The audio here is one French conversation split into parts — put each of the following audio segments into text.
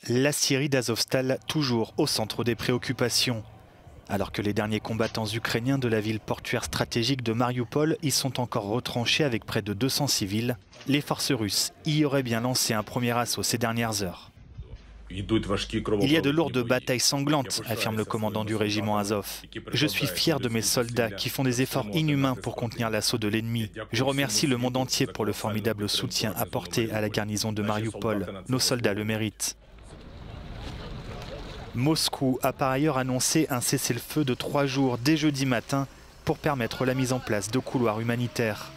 La Syrie d'Azovstal, toujours au centre des préoccupations. Alors que les derniers combattants ukrainiens de la ville portuaire stratégique de Mariupol y sont encore retranchés avec près de 200 civils, les forces russes y auraient bien lancé un premier assaut ces dernières heures. Il y a de lourdes batailles sanglantes, affirme le commandant du régiment Azov. Je suis fier de mes soldats qui font des efforts inhumains pour contenir l'assaut de l'ennemi. Je remercie le monde entier pour le formidable soutien apporté à la garnison de Mariupol. Nos soldats le méritent. Moscou a par ailleurs annoncé un cessez-le-feu de 3 jours dès jeudi matin pour permettre la mise en place de couloirs humanitaires.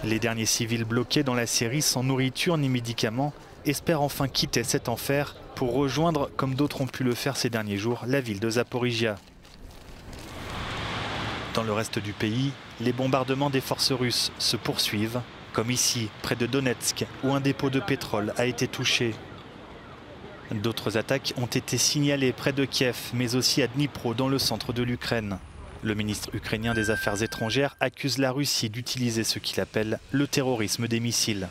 Les derniers civils bloqués dans la Syrie sans nourriture ni médicaments espèrent enfin quitter cet enfer pour rejoindre, comme d'autres ont pu le faire ces derniers jours, la ville de Zaporizhia. Dans le reste du pays, les bombardements des forces russes se poursuivent, comme ici, près de Donetsk, où un dépôt de pétrole a été touché. D'autres attaques ont été signalées près de Kiev, mais aussi à Dnipro, dans le centre de l'Ukraine. Le ministre ukrainien des Affaires étrangères accuse la Russie d'utiliser ce qu'il appelle le terrorisme des missiles.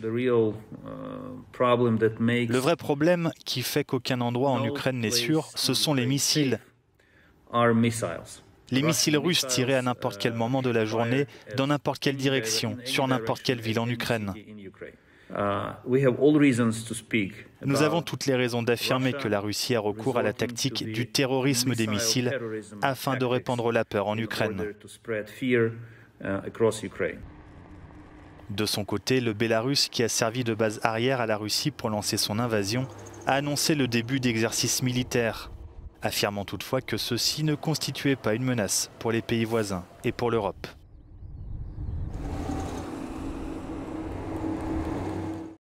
Le vrai problème qui fait qu'aucun endroit en Ukraine n'est sûr, ce sont les missiles. Les missiles russes tirés à n'importe quel moment de la journée, dans n'importe quelle direction, sur n'importe quelle ville en Ukraine. Nous avons toutes les raisons d'affirmer que la Russie a recours à la tactique du terrorisme des missiles afin de répandre la peur en Ukraine. De son côté, le Bélarus, qui a servi de base arrière à la Russie pour lancer son invasion, a annoncé le début d'exercices militaires, affirmant toutefois que ceux-ci ne constituaient pas une menace pour les pays voisins et pour l'Europe.